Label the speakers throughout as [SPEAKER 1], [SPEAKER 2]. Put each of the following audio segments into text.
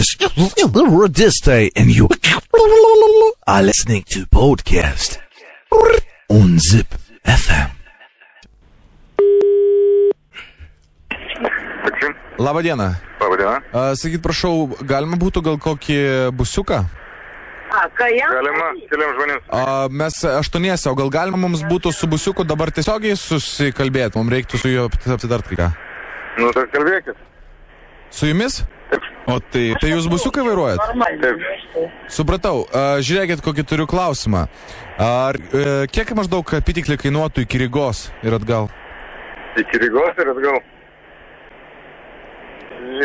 [SPEAKER 1] is Radista, and you are listening to podcast on Zip FM.
[SPEAKER 2] Labą dieną.
[SPEAKER 3] Labą dieną.
[SPEAKER 2] Sakyt, prašau, galima būtų gal kokį busiuką?
[SPEAKER 3] Galima, keliam žmonėms.
[SPEAKER 2] Mes 8, o gal galima mums būtų su busiuku dabar tiesiogiai susikalbėti, mums reiktų su juo apsitart kai ką.
[SPEAKER 3] Nu, tai kalbėkit.
[SPEAKER 2] Su jumis?
[SPEAKER 3] Taip.
[SPEAKER 2] O tai jūs busiukai vairuojat?
[SPEAKER 3] Taip.
[SPEAKER 2] Supratau, žiūrėkit, kokį turiu klausimą. Kiek maždaug apytiksliai kainuotų iki Rygos ir atgal?
[SPEAKER 3] Iki Rygos ir atgal.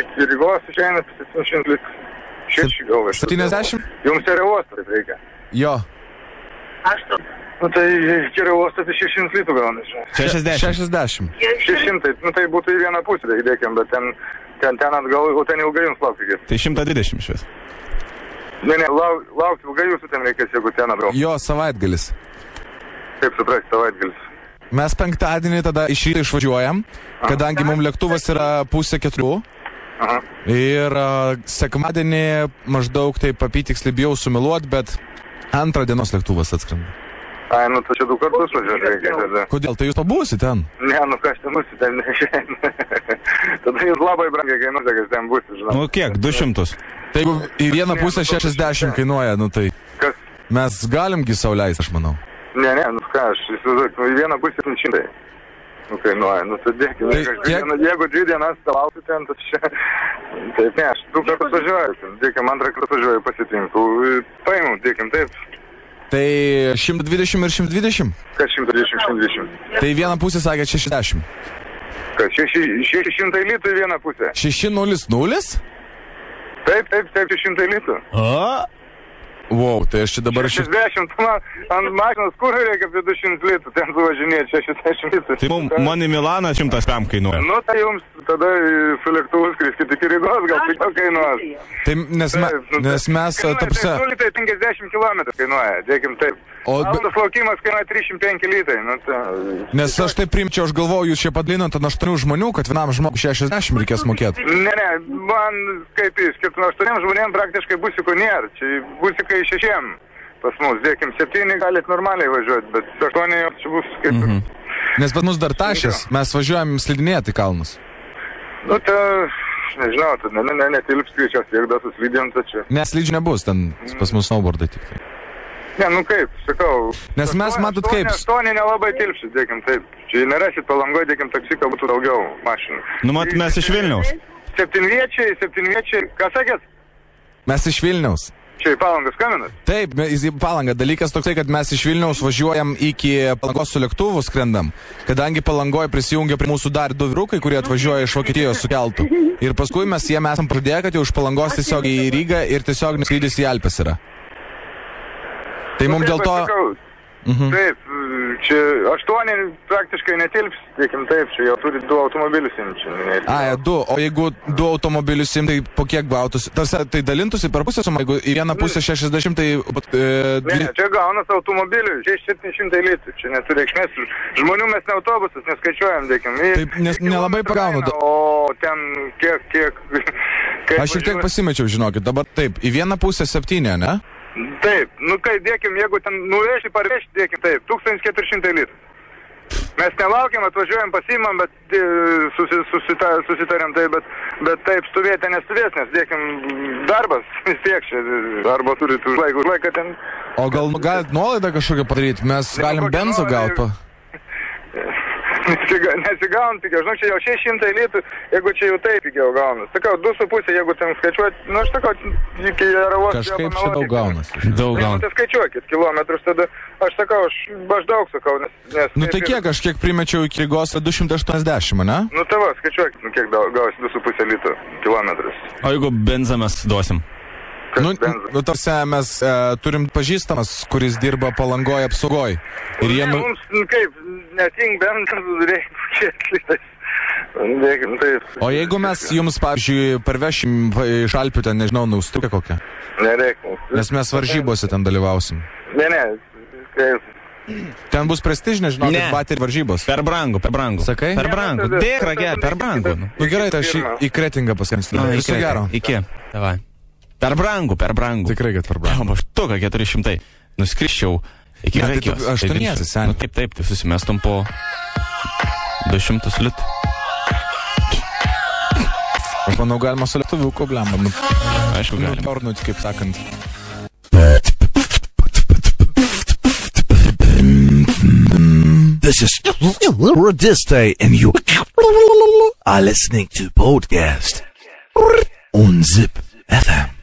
[SPEAKER 3] Iki Rygos išeina 700 litrų. 6 gal.
[SPEAKER 2] 70?
[SPEAKER 3] Jums Aerouostas reikia.
[SPEAKER 2] Jo.
[SPEAKER 3] 8. Nu tai iki Aerouostas 600 litrų gauna.
[SPEAKER 2] 60.
[SPEAKER 3] 600, nu tai būtų į vieną pusę, įdėkim, bet ten atgal, o ten ilgai jums laukti reikės.
[SPEAKER 4] Tai 120 švies.
[SPEAKER 3] Ne, laukti ilgai jūsų ten reikės, jeigu ten atgal.
[SPEAKER 2] Jo, savaitgalis.
[SPEAKER 3] Taip, suprast, savaitgalis.
[SPEAKER 2] Mes penktadienį tada iš ryto išvažiuojam, kadangi mums lėktuvas yra 3:30.
[SPEAKER 3] Aha.
[SPEAKER 2] Ir sekmadienį maždaug taip apytiksliai bijau sumeluot, bet 2 dienos lėktuvas atskrenda.
[SPEAKER 3] Ai, nu tai čia 2 kartus važiuoti reikia tada.
[SPEAKER 2] Kodėl? Tai jūs pabūsit ten?
[SPEAKER 3] Ne, nu kas ten būsi, ten neišeina. Tada jūs labai brangiai kainuosi, kas ten būsi, žinau.
[SPEAKER 4] Nu kiek? 200.
[SPEAKER 2] Tai jeigu į vieną pusę 60 kainuoja, nu tai
[SPEAKER 3] Kas?
[SPEAKER 2] mes galimgi sau leisti, aš manau.
[SPEAKER 3] Ne, nu ką, aš įsivaizduoju, į vieną pusę 700. Nu kainuoja, nu tai dėkime, jeigu 2 dienas lauksiu ten, tai čia... Taip, ne, aš 2 kartus važiuoju, dėkim, 2 kartus važiuoju pasitinku, paimu, dėkim, taip.
[SPEAKER 2] Tai 120 ir 120?
[SPEAKER 3] Kas 120, 120?
[SPEAKER 2] Tai vieną pusę sakė 60.
[SPEAKER 3] Kas 600 litrų į vieną pusę?
[SPEAKER 2] 600?
[SPEAKER 3] Taip, 600 litrų.
[SPEAKER 2] Wow, tai aš čia dabar...
[SPEAKER 3] 60, ant mašinos kurui reikia apie 200 litrų, ten suvažinėti 60 litrų.
[SPEAKER 4] Tai man į Milaną 100 pem kainuoja.
[SPEAKER 3] Nu, tai jums tada su lėktuvu skriskit iki Rygos, gal tai kainuos.
[SPEAKER 2] Tai nes mes...
[SPEAKER 3] Tai 2 litrai 50 km kainuoja, dėkim taip. Valandas laukimas kainuoja 305 litrai.
[SPEAKER 2] Nes aš taip primčiau, aš galvoju, jūs čia padalinot ant 8 žmonių, kad vienam žmogui 60 reikės mokėti.
[SPEAKER 3] Ne, man kaip išskirtum 8 žmonėm praktiškai busikų nėra. Čia busikai 6 pas mus, dėkim, 7 galit normaliai važiuoti, bet 8 čia bus kaip...
[SPEAKER 2] Nes pas mus dar tašės, mes važiuojam slidinėti kalnus.
[SPEAKER 3] Nu, tai, nežinau, netilps greičiausiai, jeigu dar suslydėm, tai čia...
[SPEAKER 2] Nes slidžių nebus, ten pas mus snowboardai tik tai.
[SPEAKER 3] Ne, nu kaip, sakau...
[SPEAKER 2] Nes mes matot kaip...
[SPEAKER 3] 8 nelabai tilpsit, dėkim, taip. Čia nerasit Palangoje, dėkim, taksiką būtų daugiau mašinų.
[SPEAKER 4] Nu, mes iš Vilniaus.
[SPEAKER 3] 7-viečiai, ką sakėt?
[SPEAKER 4] Mes iš Vilniaus.
[SPEAKER 3] Čia į Palangą skambinat?
[SPEAKER 2] Taip, į Palangą. Dalykas toksai, kad mes iš Vilniaus važiuojam iki Palangos su lėktuvu skrendam, kadangi Palangoje prisijungia prie mūsų dar 2 vyrukai, kurie atvažiuoja iš Vokietijos su keltu. Ir paskui mes jiem esam pradėję, kad jau iš Palangos tiesiog į Rygą ir tiesiog skrydis į Alpes yra. Tai mums dėl to...
[SPEAKER 3] Taip, čia 8 praktiškai netilps, dėkim taip, čia jau turi 2 automobilius imti.
[SPEAKER 2] 2, o jeigu 2 automobilius imti, tai po kiek gautųsi? Tai dalintųsi per pusę sumą, jeigu į vieną pusę 60, tai...
[SPEAKER 3] Ne, čia gaunas automobilių, 600 litrų, čia neturi reikšmės. Žmonių mes ne autobusas, neskaičiuojam, dėkim.
[SPEAKER 2] Taip, nes nelabai pagaunu.
[SPEAKER 3] O ten kiek...
[SPEAKER 2] Aš šiek tiek pasimečiau, žinokit, dabar taip, į vieną pusę 7, ne?
[SPEAKER 3] Taip, nu kai dėkim, jeigu ten nuveši, parveši, dėkim, taip, 1400 litrų. Mes nelaukiam, atvažiuojam, pasimam, bet susitarėm taip, bet taip stovėti nestovės, nes dėkim, darbas vis tiek čia, darbo turi laiką ten.
[SPEAKER 2] O gal galit nuolaidą kažkokią padaryti, mes galim benzą gauti?
[SPEAKER 3] Nesigaun pigiau, žinau, čia jau 600 litrų, jeigu čia jau taip pigiau gaunas. Sakau, 2,5, jeigu ten skaičiuoti, nu aš sakau, iki Aerouostas...
[SPEAKER 2] Kažkaip čia daug gaunas.
[SPEAKER 4] Daug gaunas.
[SPEAKER 3] Tai skaičiuokit kilometrus, tada aš sakau, aš daug sakau, nes...
[SPEAKER 2] Nu tai kiek, aš kiek primečiau iki Rygos 280, ne?
[SPEAKER 3] Nu tai va, skaičiuokit, nu kiek gausi 2,5 litrų kilometrus.
[SPEAKER 4] O jeigu benzą mes duosim?
[SPEAKER 2] Nu tarsi mes turim pažįstamas, kuris dirba Palangoje apsaugoj. Ir jie...
[SPEAKER 3] Mums, kaip, netink benzą, reikia kiek.
[SPEAKER 2] O jeigu mes jums, pavyzdžiui, parvešim iš Alpių ten, nežinau, naustukę kokią?
[SPEAKER 3] Nereikia.
[SPEAKER 2] Nes mes varžybose ten dalyvausim.
[SPEAKER 3] Ne, kaip...
[SPEAKER 2] Ten bus prestižinė, žinau, kad baterį varžybos.
[SPEAKER 4] Per brangu.
[SPEAKER 2] Sakai?
[SPEAKER 4] Per brangu. Dėk, ragelė, per brangu.
[SPEAKER 2] Nu gerai, tai aš į Kretingą paskambinsiu.
[SPEAKER 4] Viso gero. Iki. Davai. Per brangu.
[SPEAKER 2] Tikrai, kad per brangu.
[SPEAKER 4] Aš tuką 400. Nuskriščiau iki Graikijos.
[SPEAKER 2] 8, seniai.
[SPEAKER 4] Taip, tai susimestum po 200 litų.
[SPEAKER 2] Aš manau, galima su lietuvių problemą.
[SPEAKER 4] Aišku, galima.
[SPEAKER 2] Tornut, kaip sakant.
[SPEAKER 1] This is Radiste, and you are listening to Podcast on Zip FM.